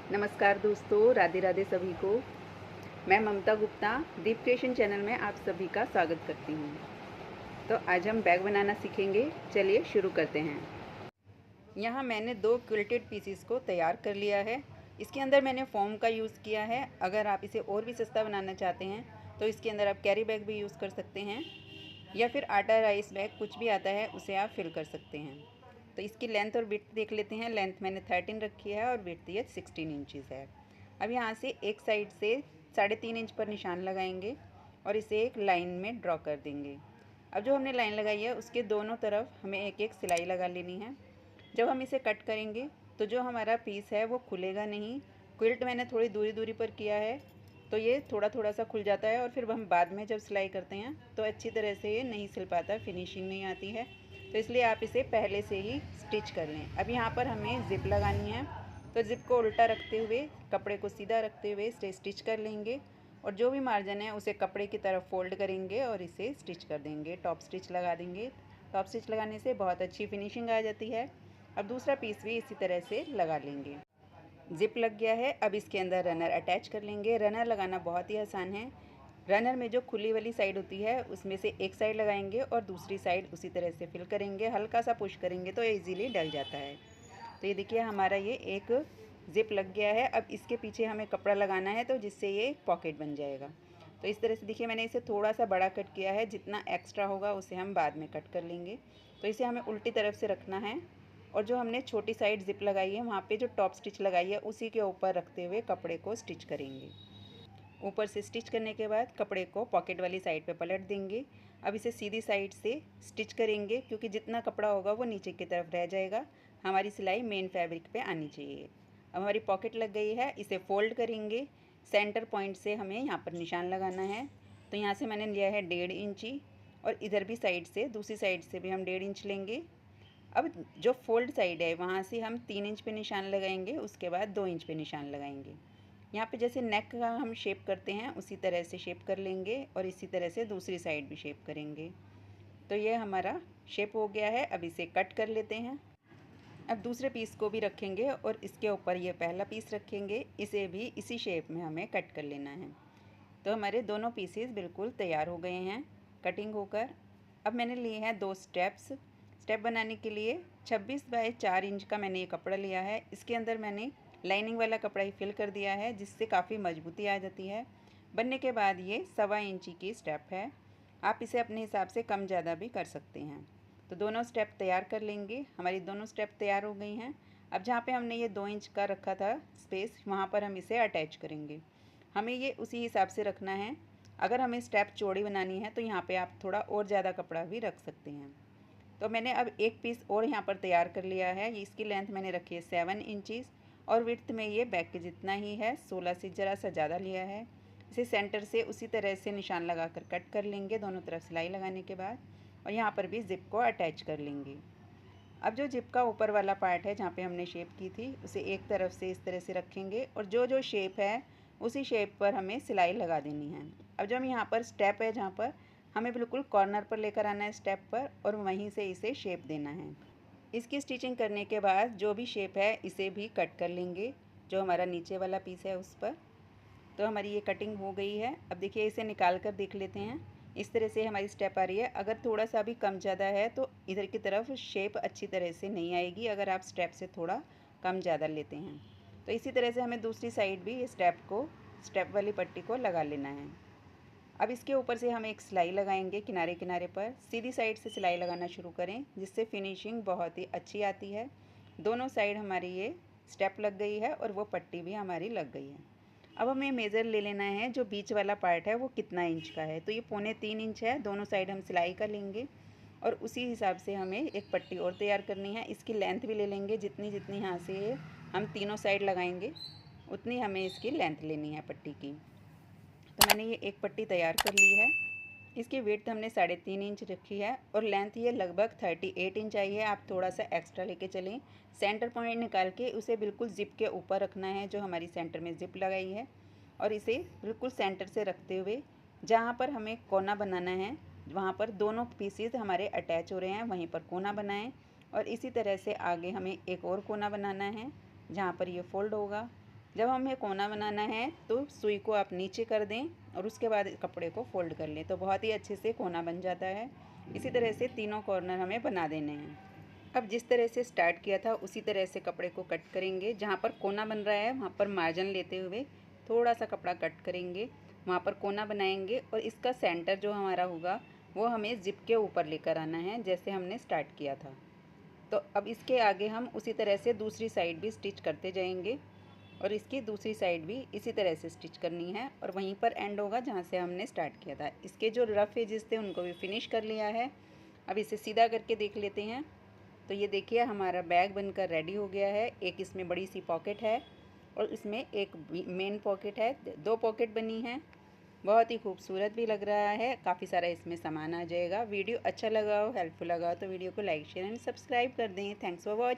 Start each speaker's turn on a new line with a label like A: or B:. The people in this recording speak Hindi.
A: नमस्कार दोस्तों, राधे राधे सभी को। मैं ममता गुप्ता दीप क्रिएशन चैनल में आप सभी का स्वागत करती हूँ। तो आज हम बैग बनाना सीखेंगे। चलिए शुरू करते हैं। यहाँ मैंने 2 क्विल्टेड पीसीस को तैयार कर लिया है। इसके अंदर मैंने फोम का यूज़ किया है। अगर आप इसे और भी सस्ता बनाना चाहते हैं तो इसके अंदर आप कैरी बैग भी यूज़ कर सकते हैं या फिर आटा राइस बैग कुछ भी आता है उसे आप फिल कर सकते हैं। तो इसकी लेंथ और विड्थ देख लेते हैं। लेंथ मैंने 13 रखी है और विड्थ ये 16 इंचज़ है। अब यहाँ से एक साइड से 3.5 इंच पर निशान लगाएंगे और इसे एक लाइन में ड्रॉ कर देंगे। अब जो हमने लाइन लगाई है उसके दोनों तरफ हमें एक एक सिलाई लगा लेनी है। जब हम इसे कट करेंगे तो जो हमारा पीस है वो खुलेगा नहीं। क्विल्ट मैंने थोड़ी दूरी दूरी पर किया है तो ये थोड़ा थोड़ा सा खुल जाता है और फिर हम बाद में जब सिलाई करते हैं तो अच्छी तरह से ये नहीं सिल पाता, फिनिशिंग नहीं आती है। तो इसलिए आप इसे पहले से ही स्टिच कर लें। अब यहाँ पर हमें ज़िप लगानी है तो ज़िप को उल्टा रखते हुए कपड़े को सीधा रखते हुए इसे स्टिच कर लेंगे और जो भी मार्जिन है उसे कपड़े की तरफ फोल्ड करेंगे और इसे स्टिच कर देंगे। टॉप स्टिच लगा देंगे। टॉप स्टिच लगाने से बहुत अच्छी फिनिशिंग आ जाती है। अब दूसरा पीस भी इसी तरह से लगा लेंगे। ज़िप लग गया है। अब इसके अंदर रनर अटैच कर लेंगे। रनर लगाना बहुत ही आसान है। रनर में जो खुली वाली साइड होती है उसमें से एक साइड लगाएंगे और दूसरी साइड उसी तरह से फिल करेंगे। हल्का सा पुश करेंगे तो इजीली डल जाता है। तो ये देखिए हमारा ये एक ज़िप लग गया है। अब इसके पीछे हमें कपड़ा लगाना है तो जिससे ये एक पॉकेट बन जाएगा। तो इस तरह से देखिए मैंने इसे थोड़ा सा बड़ा कट किया है। जितना एक्स्ट्रा होगा उसे हम बाद में कट कर लेंगे। तो इसे हमें उल्टी तरफ से रखना है और जो हमने छोटी साइड ज़िप लगाई है वहाँ पे जो टॉप स्टिच लगाई है उसी के ऊपर रखते हुए कपड़े को स्टिच करेंगे। ऊपर से स्टिच करने के बाद कपड़े को पॉकेट वाली साइड पे पलट देंगे। अब इसे सीधी साइड से स्टिच करेंगे क्योंकि जितना कपड़ा होगा वो नीचे की तरफ रह जाएगा। हमारी सिलाई मेन फैब्रिक पे आनी चाहिए। अब हमारी पॉकेट लग गई है। इसे फोल्ड करेंगे। सेंटर पॉइंट से हमें यहाँ पर निशान लगाना है। तो यहाँ से मैंने लिया है 1.5 इंची और इधर भी साइड से दूसरी साइड से भी हम 1.5 इंच लेंगे। अब जो फोल्ड साइड है वहाँ से हम 3 इंच पे निशान लगाएंगे, उसके बाद 2 इंच पे निशान लगाएंगे। यहाँ पे जैसे नेक का हम शेप करते हैं उसी तरह से शेप कर लेंगे और इसी तरह से दूसरी साइड भी शेप करेंगे। तो ये हमारा शेप हो गया है। अब इसे कट कर लेते हैं। अब दूसरे पीस को भी रखेंगे और इसके ऊपर ये पहला पीस रखेंगे। इसे भी इसी शेप में हमें कट कर लेना है। तो हमारे दोनों पीसेस बिल्कुल तैयार हो गए हैं कटिंग होकर। अब मैंने लिए हैं 2 स्टेप्स। स्टेप बनाने के लिए 26 बाय 4 इंच का मैंने ये कपड़ा लिया है। इसके अंदर मैंने लाइनिंग वाला कपड़ा ही फिल कर दिया है जिससे काफ़ी मजबूती आ जाती है। बनने के बाद ये 1.25 इंची की स्टेप है। आप इसे अपने हिसाब से कम ज़्यादा भी कर सकते हैं। तो दोनों स्टेप तैयार कर लेंगे। हमारी दोनों स्टेप तैयार हो गई हैं। अब जहाँ पे हमने ये 2 इंच का रखा था स्पेस, वहाँ पर हम इसे अटैच करेंगे। हमें ये उसी हिसाब से रखना है। अगर हमें स्टेप चौड़ी बनानी है तो यहाँ पे आप थोड़ा और ज़्यादा कपड़ा भी रख सकते हैं। तो मैंने अब एक पीस और यहाँ पर तैयार कर लिया है। इसकी लेंथ मैंने रखी है 7 इंचज़ और विड्थ में ये बैक के जितना ही है, 16 से ज़रा सा ज़्यादा लिया है। इसे सेंटर से उसी तरह से निशान लगा कर कट कर लेंगे दोनों तरफ सिलाई लगाने के बाद और यहाँ पर भी ज़िप को अटैच कर लेंगे। अब जो ज़िप का ऊपर वाला पार्ट है जहाँ पे हमने शेप की थी उसे एक तरफ से इस तरह से रखेंगे और जो जो शेप है उसी शेप पर हमें सिलाई लगा देनी है। अब जो हम यहाँ पर स्टेप है जहाँ पर हमें बिल्कुल कॉर्नर पर लेकर आना है स्टेप पर और वहीं से इसे शेप देना है। इसकी स्टिचिंग करने के बाद जो भी शेप है इसे भी कट कर लेंगे जो हमारा नीचे वाला पीस है उस पर। तो हमारी ये कटिंग हो गई है। अब देखिए इसे निकाल कर देख लेते हैं। इस तरह से हमारी स्टेप आ रही है। अगर थोड़ा सा भी कम ज़्यादा है तो इधर की तरफ शेप अच्छी तरह से नहीं आएगी अगर आप स्टेप से थोड़ा कम ज़्यादा लेते हैं। तो इसी तरह से हमें दूसरी साइड भी इस स्टेप वाली पट्टी को लगा लेना है। अब इसके ऊपर से हम एक सिलाई लगाएंगे किनारे किनारे पर। सीधी साइड से सिलाई लगाना शुरू करें जिससे फिनिशिंग बहुत ही अच्छी आती है। दोनों साइड हमारी ये स्टेप लग गई है और वो पट्टी भी हमारी लग गई है। अब हमें मेज़र ले लेना है जो बीच वाला पार्ट है वो कितना इंच का है। तो ये 3.25 इंच है। दोनों साइड हम सिलाई का लेंगे और उसी हिसाब से हमें एक पट्टी और तैयार करनी है। इसकी लेंथ भी ले लेंगे जितनी जितनी यहाँ से हम तीनों साइड लगाएंगे उतनी हमें इसकी लेंथ लेनी है पट्टी की। तो मैंने ये एक पट्टी तैयार कर ली है। इसकी विड्थ हमने 3.5 इंच रखी है और लेंथ ये लगभग 38 इंच आई है। आप थोड़ा सा एक्स्ट्रा लेके चलें। सेंटर पॉइंट निकाल के उसे बिल्कुल ज़िप के ऊपर रखना है जो हमारी सेंटर में ज़िप लगाई है और इसे बिल्कुल सेंटर से रखते हुए जहाँ पर हमें कोना बनाना है वहाँ पर दोनों पीसेस हमारे अटैच हो रहे हैं वहीं पर कोना बनाएं और इसी तरह से आगे हमें एक और कोना बनाना है जहाँ पर ये फोल्ड होगा। जब हमें कोना बनाना है तो सुई को आप नीचे कर दें और उसके बाद कपड़े को फोल्ड कर लें, तो बहुत ही अच्छे से कोना बन जाता है। इसी तरह से तीनों कॉर्नर हमें बना देने हैं। अब जिस तरह से स्टार्ट किया था उसी तरह से कपड़े को कट करेंगे। जहाँ पर कोना बन रहा है वहाँ पर मार्जिन लेते हुए थोड़ा सा कपड़ा कट करेंगे, वहाँ पर कोना बनाएंगे और इसका सेंटर जो हमारा होगा वो हमें जिप के ऊपर लेकर आना है, जैसे हमने स्टार्ट किया था। तो अब इसके आगे हम उसी तरह से दूसरी साइड भी स्टिच करते जाएंगे और इसकी दूसरी साइड भी इसी तरह से स्टिच करनी है और वहीं पर एंड होगा जहाँ से हमने स्टार्ट किया था। इसके जो रफ एजेस थे उनको भी फिनिश कर लिया है। अब इसे सीधा करके देख लेते हैं। तो ये देखिए हमारा बैग बनकर रेडी हो गया है। एक इसमें बड़ी सी पॉकेट है और इसमें एक मेन पॉकेट है, 2 पॉकेट बनी है। बहुत ही खूबसूरत भी लग रहा है, काफ़ी सारा इसमें सामान आ जाएगा। वीडियो अच्छा लगा हो, हेल्पफुल लगा हो तो वीडियो को लाइक शेयर एंड सब्सक्राइब कर दें। Thanks for watching.